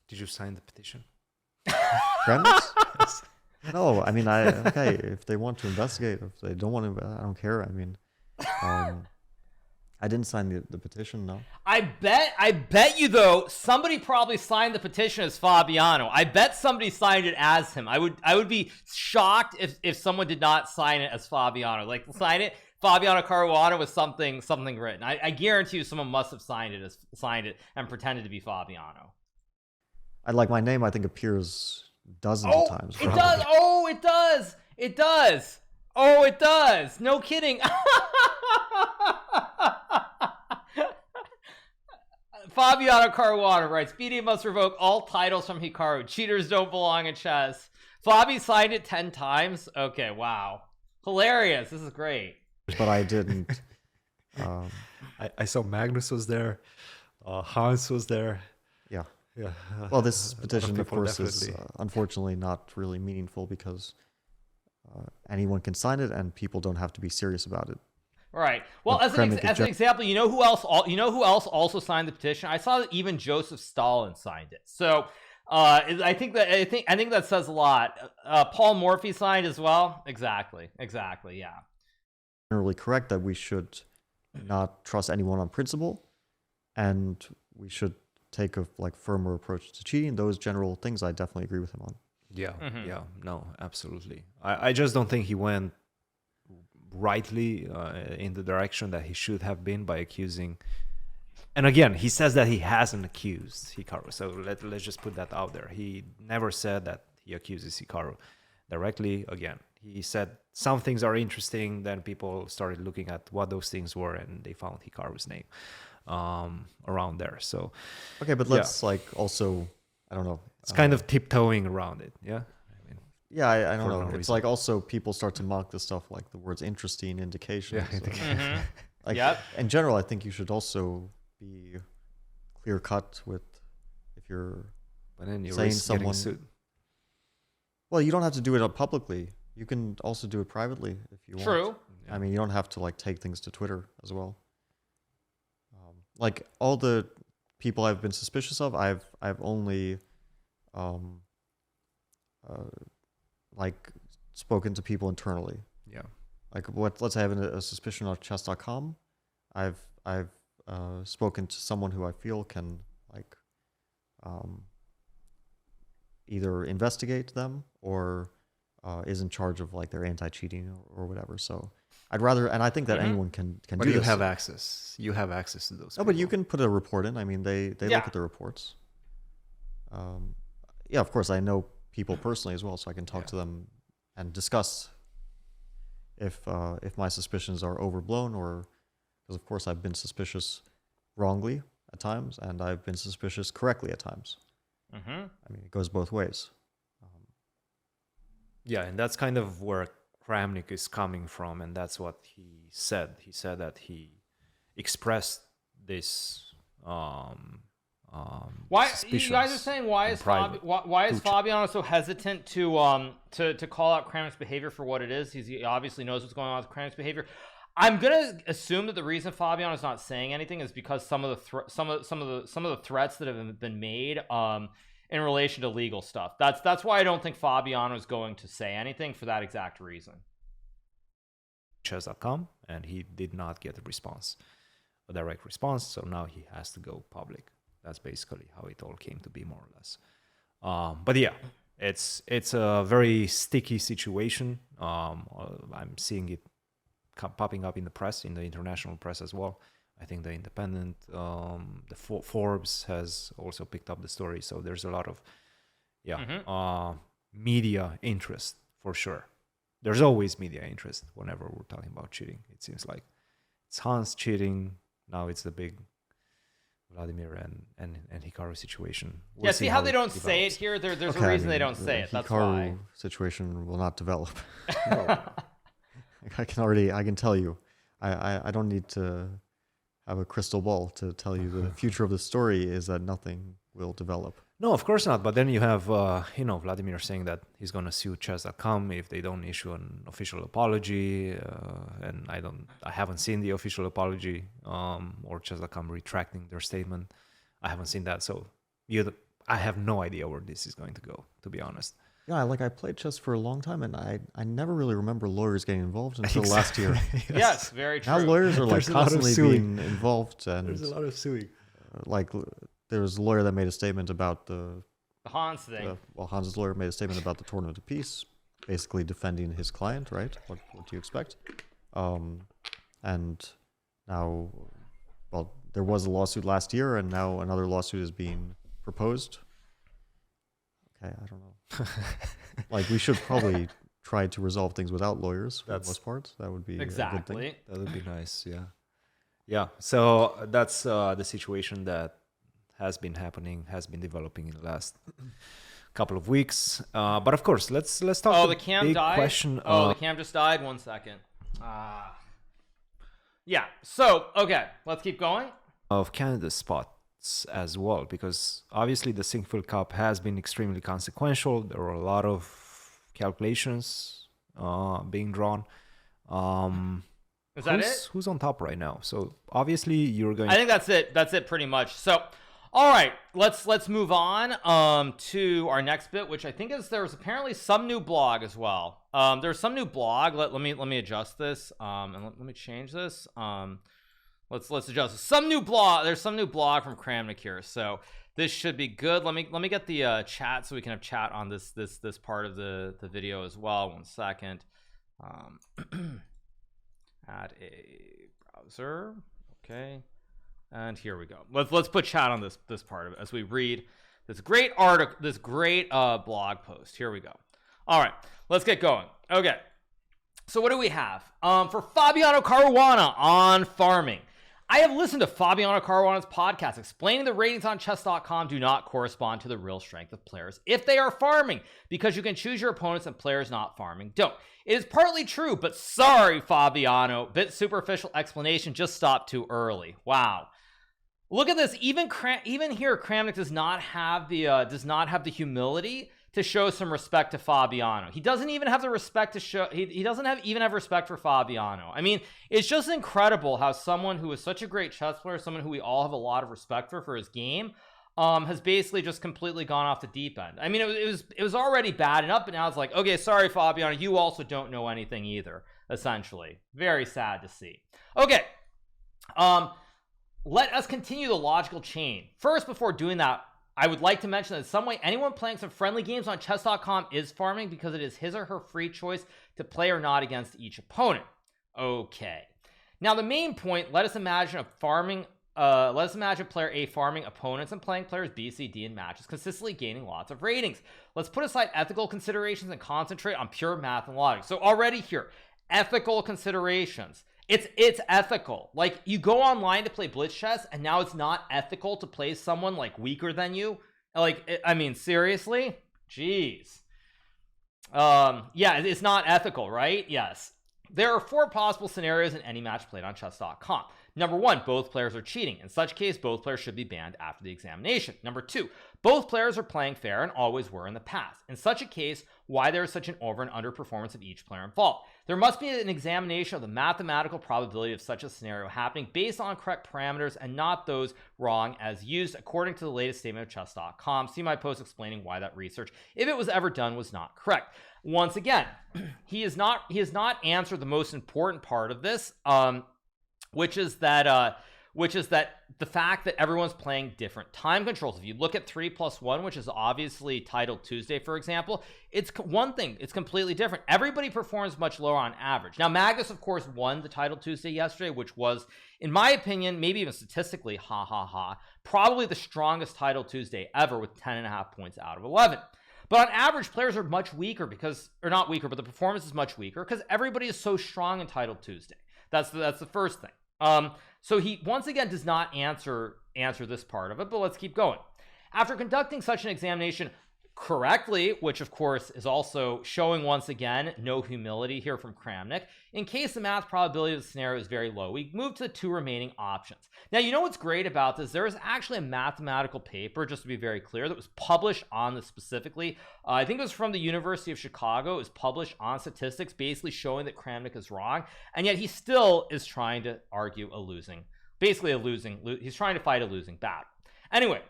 Did you sign the petition? Kramnik? Yes. No, I mean, okay, if they want to investigate, if they don't want to, I don't care. I mean, I didn't sign the petition, no. I bet you though, somebody probably signed the petition as Fabiano. I bet somebody signed it as him. I would be shocked if someone did not sign it as Fabiano. Like, sign it Fabiano Caruana with something written. I guarantee you someone must have signed it and pretended to be Fabiano. I like, my name, I think, appears dozens of times. It does. Oh, it does. It does. Oh, it does. No kidding. Fabiano Caruana writes, BD must revoke all titles from Hikaru. Cheaters don't belong in chess. Fabi signed it 10 times. Okay, wow. Hilarious. This is great. But I didn't. I saw Magnus was there. Hans was there. Yeah. Yeah. Well, this petition, of course, is unfortunately not really meaningful because anyone can sign it and people don't have to be serious about it. Right. Well, as an example, you know who else also signed the petition? I saw that even Joseph Stalin signed it. So I think that says a lot. Paul Morphy signed as well. Exactly. Yeah. Generally correct that we should not trust anyone on principle, and we should take a firmer approach to cheating. Those general things I definitely agree with him on. Yeah. Yeah. No, absolutely. I just don't think he went rightly in the direction that he should have been by accusing. And again, he says that he hasn't accused Hikaru, so let's just put that out there. He never said that he accuses Hikaru directly. Again, he said some things are interesting, then people started looking at what those things were and they found Hikaru's name around there. So okay, but let's also, I don't know, it's kind of tiptoeing around it. Yeah, I don't know. It's like also people start to mock the stuff like the words interesting, indication. Yeah. In general, I think you should also be clear cut with if you're saying someone. Well, you don't have to do it publicly. You can also do it privately if you want. True. I mean, you don't have to take things to Twitter as well. like all the people I've been suspicious of, I've only like spoken to people internally. Yeah. Like let's say I have a suspicion of chess.com. I've spoken to someone who I feel can like either investigate them or is in charge of like their anti-cheating or whatever. So I'd rather, and I think that anyone can but do you this. have access. You have access to those. No, but you can put a report in. I mean, they look at the reports. Yeah, of course, I know people personally as well, so I can talk to them and discuss if my suspicions are overblown, or because of course I've been suspicious wrongly at times, and I've been suspicious correctly at times. I mean, it goes both ways. Yeah, and that's kind of where Kramnik is coming from, and that's what he said. He said that he expressed this why you guys are saying why is Fabiano so hesitant to call out Kramnik's behavior for what it is? He obviously knows what's going on with Kramnik's behavior. I'm gonna assume that the reason Fabiano is not saying anything is because some of the threats that have been made in relation to legal stuff. That's why I don't think Fabiano is going to say anything, for that exact reason. Chess.com, and he did not get a response, a direct response, so now he has to go public. That's basically how it all came to be, more or less. But yeah, it's a very sticky situation. I'm seeing it popping up in the press, in the international press as well. I think the Independent, the Forbes has also picked up the story. So there's a lot of media interest for sure. There's always media interest whenever we're talking about cheating. It seems like it's Hans cheating. Now it's the big Vladimir and Hikaru situation. We'll see how they don't say it here. There's a reason they don't say it. That's why. Hikaru situation will not develop. No. I can tell you. I don't need to have a crystal ball to tell you the future of the story is that nothing will develop. No, of course not. But then you have, Vladimir saying that he's going to sue chess.com if they don't issue an official apology. And I haven't seen the official apology or chess.com retracting their statement. I haven't seen that. So I have no idea where this is going to go, to be honest. Yeah, I played chess for a long time, and I never really remember lawyers getting involved until last year. Yes, very true. Now lawyers are like constantly being involved, and there's a lot of suing. There was a lawyer that made a statement about the Hans thing. Hans's lawyer made a statement about the Tournament of Peace, basically defending his client, right? What do you expect? And now, there was a lawsuit last year, and now another lawsuit is being proposed. Okay, I don't know. We should probably try to resolve things without lawyers for the most part. That would be a good thing. That would be nice. Yeah. So that's the situation that has been developing in the last couple of weeks. But of course, let's talk. Oh, the cam died. Question. The cam just died. 1 second. Yeah. So okay, let's keep going. Of Canada's spot as well, because obviously the Sinkfield Cup has been extremely consequential. There are a lot of calculations being drawn. Is that it? Who's on top right now? So obviously you're going. I think that's it. That's it pretty much. So, all right, let's move on to our next bit, which I think is there's apparently some new blog as well. There's some new blog. Let me adjust this. And let me change this. Let's adjust some new blog. There's some new blog from Kramnik here, so this should be good. Let me get the chat so we can have chat on this part of the video as well. 1 second. Add a browser. Okay, and here we go. Let's put chat on this part of it as we read this great article, this great blog post. Here we go. All right, let's get going. Okay, so what do we have for Fabiano Caruana on farming? I have listened to Fabiano Caruana's podcast explaining the ratings on chess.com do not correspond to the real strength of players if they are farming, because you can choose your opponents and players not farming don't. It is partly true, but sorry, Fabiano. Bit superficial explanation, just stopped too early. Wow. Look at this. Even here, Kramnik does not have the humility to show some respect to Fabiano. He doesn't even have the respect to show. He doesn't even have respect for Fabiano. I mean, it's just incredible how someone who is such a great chess player, someone who we all have a lot of respect for his game, has basically just completely gone off the deep end. I mean, it was already bad enough, but now it's like, okay, sorry, Fabiano, you also don't know anything either. Essentially, very sad to see. Okay, let us continue the logical chain. First, before doing that, I would like to mention that in some way, anyone playing some friendly games on chess.com is farming because it is his or her free choice to play or not against each opponent. Okay. Now, the main point, let us imagine player A farming opponents and playing players B, C, D in matches, consistently gaining lots of ratings. Let's put aside ethical considerations and concentrate on pure math and logic. So already here, ethical considerations. It's ethical. Like, you go online to play blitz chess and now it's not ethical to play someone like weaker than you. Like, I mean, seriously? Jeez. Yeah, it's not ethical, right? Yes. There are 4 possible scenarios in any match played on chess.com. Number 1, both players are cheating. In such case, both players should be banned after the examination. Number 2, both players are playing fair and always were in the past. In such a case, why there is such an over and under performance of each player involved? There must be an examination of the mathematical probability of such a scenario happening based on correct parameters and not those wrong as used according to the latest statement of chess.com. See my post explaining why that research, if it was ever done, was not correct. Once again, he has not answered the most important part of this, which is that the fact that everyone's playing different time controls. If you look at 3+1, which is obviously titled Tuesday, for example, it's one thing, it's completely different. Everybody performs much lower on average. Now, Magnus, of course, won the title Tuesday yesterday, which was, in my opinion, maybe even statistically, probably the strongest title Tuesday ever with 10.5 points out of 11. But on average, players are much weaker because, or not weaker, but the performance is much weaker because everybody is so strong in title Tuesday. That's the first thing. So he once again does not answer this part of it, but let's keep going. After conducting such an examination correctly, which of course is also showing once again no humility here from Kramnik, in case the math probability of the scenario is very low, we move to the 2 remaining options. Now, you know what's great about this? There is actually a mathematical paper, just to be very clear, that was published on this specifically. I think it was from the University of Chicago. It was published on statistics, basically showing that Kramnik is wrong, and yet he still is trying to argue he's trying to fight a losing battle. Anyway,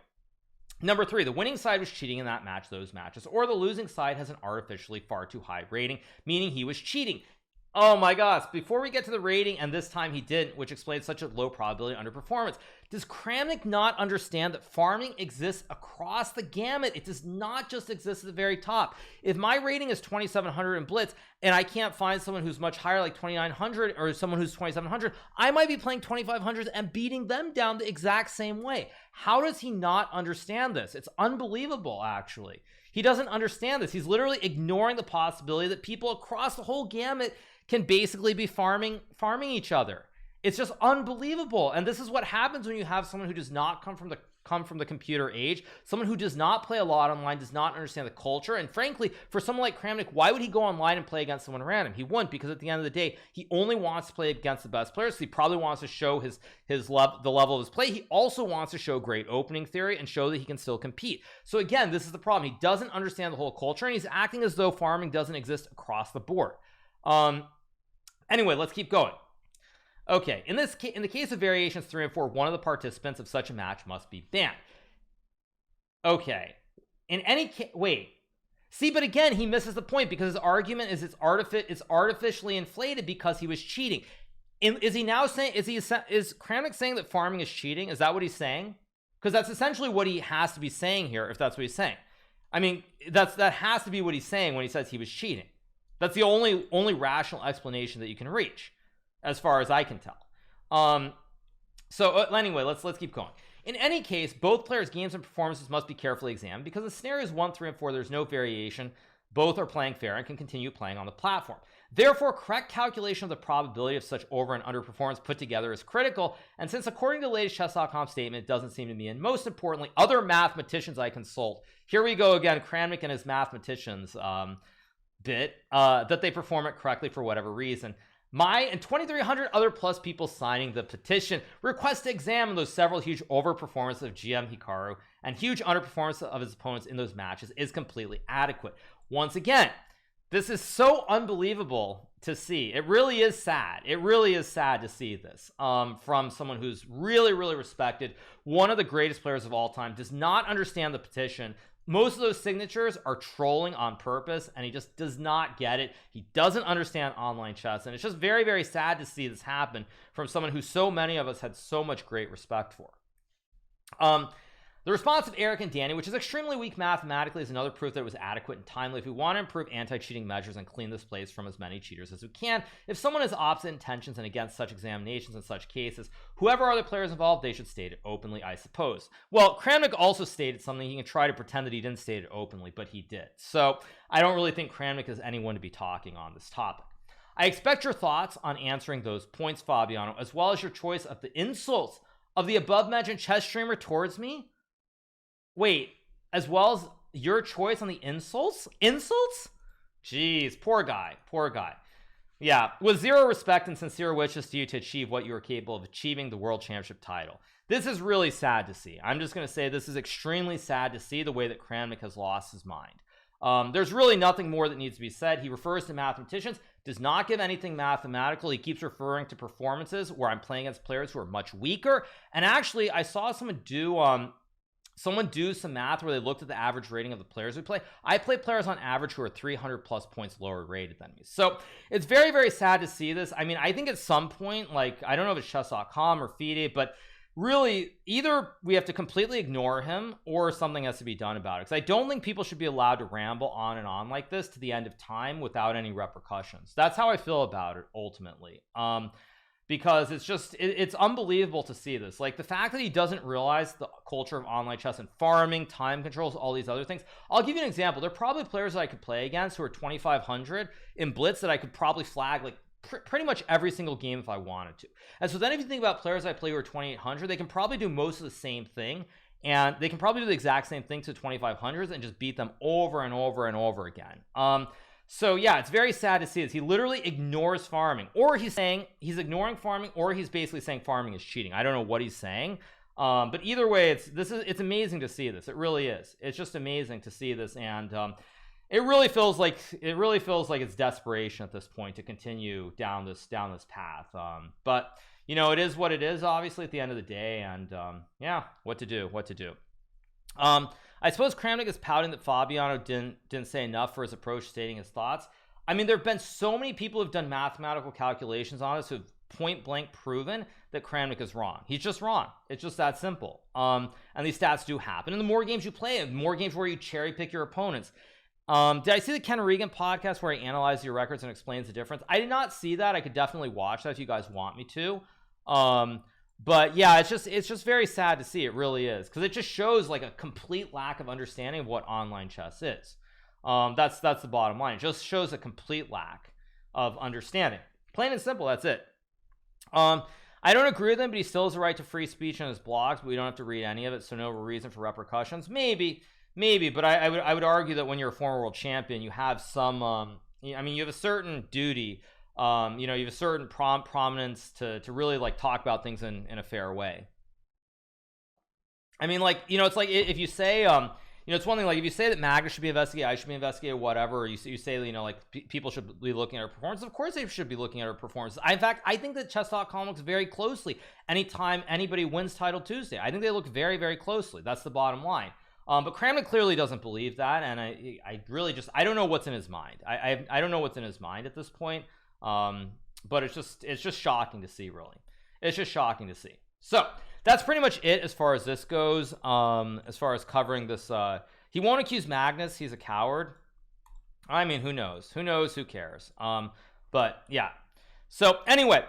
number 3, the winning side was cheating in those matches, or the losing side has an artificially far too high rating, meaning he was cheating. Oh my gosh, before we get to the rating, and this time he didn't, which explains such a low probability underperformance. Does Kramnik not understand that farming exists across the gamut? It does not just exist at the very top. If my rating is 2700 in blitz and I can't find someone who's much higher, like 2900, or someone who's 2700, I might be playing 2500s and beating them down the exact same way. How does he not understand this? It's unbelievable, actually. He doesn't understand this. He's literally ignoring the possibility that people across the whole gamut can basically be farming each other. It's just unbelievable. And this is what happens when you have someone who does not come from the computer age, someone who does not play a lot online, does not understand the culture. And frankly, for someone like Kramnik, why would he go online and play against someone random? He wouldn't, because at the end of the day, he only wants to play against the best players. So he probably wants to show the level of his play. He also wants to show great opening theory and show that he can still compete. So again, this is the problem. He doesn't understand the whole culture, and he's acting as though farming doesn't exist across the board. Anyway, let's keep going. Okay, in the case of variations 3 and 4, one of the participants of such a match must be banned. Okay, in any case, wait. See, but again, he misses the point because his argument is it's artificially inflated because he was cheating. Is Kramnik saying that farming is cheating? Is that what he's saying? Because that's essentially what he has to be saying here, if that's what he's saying. I mean, that has to be what he's saying when he says he was cheating. That's the only rational explanation that you can reach, as far as I can tell. Anyway, let's keep going. In any case, both players' games and performances must be carefully examined because the scenarios 1, 3, and 4, there's no variation. Both are playing fair and can continue playing on the platform. Therefore, correct calculation of the probability of such over and underperformance put together is critical. And since according to the latest chess.com statement, it doesn't seem to me, and most importantly, other mathematicians I consult, here we go again, Kramnik and his mathematicians, that they perform it correctly for whatever reason. and 2,300 other plus people signing the petition request to examine those several huge overperformances of GMHikaru and huge underperformance of his opponents in those matches is completely adequate. Once again, this is so unbelievable to see. It really is sad. It really is sad to see this from someone who's really, really respected, one of the greatest players of all time, does not understand the petition. Most of those signatures are trolling on purpose, and he just does not get it. He doesn't understand online chess, and it's just very, very sad to see this happen from someone who so many of us had so much great respect for. The response of Eric and Danny, which is extremely weak mathematically, is another proof that it was adequate and timely. If we want to improve anti-cheating measures and clean this place from as many cheaters as we can, if someone has opposite intentions and against such examinations in such cases, whoever are the players involved, they should state it openly, I suppose. Well, Kramnik also stated something. He can try to pretend that he didn't state it openly, but he did. So I don't really think Kramnik is anyone to be talking on this topic. I expect your thoughts on answering those points, Fabiano, as well as your choice of the insults of the above-mentioned chess streamer towards me. Wait, as well as your choice on the insults? Jeez, poor guy. Yeah, with zero respect and sincere wishes to you to achieve what you are capable of achieving, the world championship title. This is really sad to see. I'm just going to say this is extremely sad to see the way that Kramnik has lost his mind. There's really nothing more that needs to be said. He refers to mathematicians, does not give anything mathematical. He keeps referring to performances where I'm playing against players who are much weaker. And actually, I saw someone do some math where they looked at the average rating of the players we play. I play players on average who are 300 plus points lower rated than me. So it's very, very sad to see this. I mean, I think at some point, like, I don't know if it's chess.com or FIDE, but really either we have to completely ignore him or something has to be done about it. Because I don't think people should be allowed to ramble on and on like this to the end of time without any repercussions. That's how I feel about it ultimately. Because it's unbelievable to see this. Like the fact that he doesn't realize the culture of online chess and farming, time controls, all these other things. I'll give you an example. There are probably players that I could play against who are 2,500 in blitz that I could probably flag like pretty much every single game if I wanted to. And so then if you think about players I play who are 2,800, they can probably do most of the same thing. And they can probably do the exact same thing to 2,500s and just beat them over and over and over again. So yeah, it's very sad to see this. He literally ignores farming, or he's saying he's ignoring farming, or he's basically saying farming is cheating. I don't know what he's saying. But either way, it's amazing to see this. It really is. It's just amazing to see this. And it really feels like it's desperation at this point to continue down this path. But you know, it is what it is, obviously, at the end of the day. And yeah, what to do. I suppose Kramnik is pouting that Fabiano didn't say enough for his approach stating his thoughts. I mean, there have been so many people who've done mathematical calculations on this who've point blank proven that Kramnik is wrong. He's just wrong. It's just that simple. And these stats do happen. And the more games you play, the more games where you cherry pick your opponents. Did I see the Ken Regan podcast where he analyzes your records and explains the difference? I did not see that. I could definitely watch that if you guys want me to. But yeah, it's just very sad to see. It really is, because it just shows like a complete lack of understanding of what online chess is. That's the bottom line. It just shows a complete lack of understanding. Plain and simple. That's it. I don't agree with him, but he still has the right to free speech on his blogs. But we don't have to read any of it, so no reason for repercussions. Maybe, but I would argue that when you're a former world champion, you have some. I mean, you have a certain duty. You know, you have a certain prominence to really like talk about things in a fair way. I mean, like, you know, it's like if you say, you know, it's one thing, like if you say that Magnus should be investigated, I should be investigated, whatever, or you say, you know, like people should be looking at our performance. Of course they should be looking at our performance. In fact, I think that chess.com looks very closely anytime anybody wins Title Tuesday. I think they look very, very closely. That's the bottom line. But Kramnik clearly doesn't believe that, and I really just, I don't know what's in his mind. I don't know what's in his mind at this point. But it's just shocking to see, really. It's just shocking to see. So that's pretty much it as far as this goes. As far as covering this, he won't accuse Magnus. He's a coward. I mean, who knows? Who cares? But yeah. So anyway,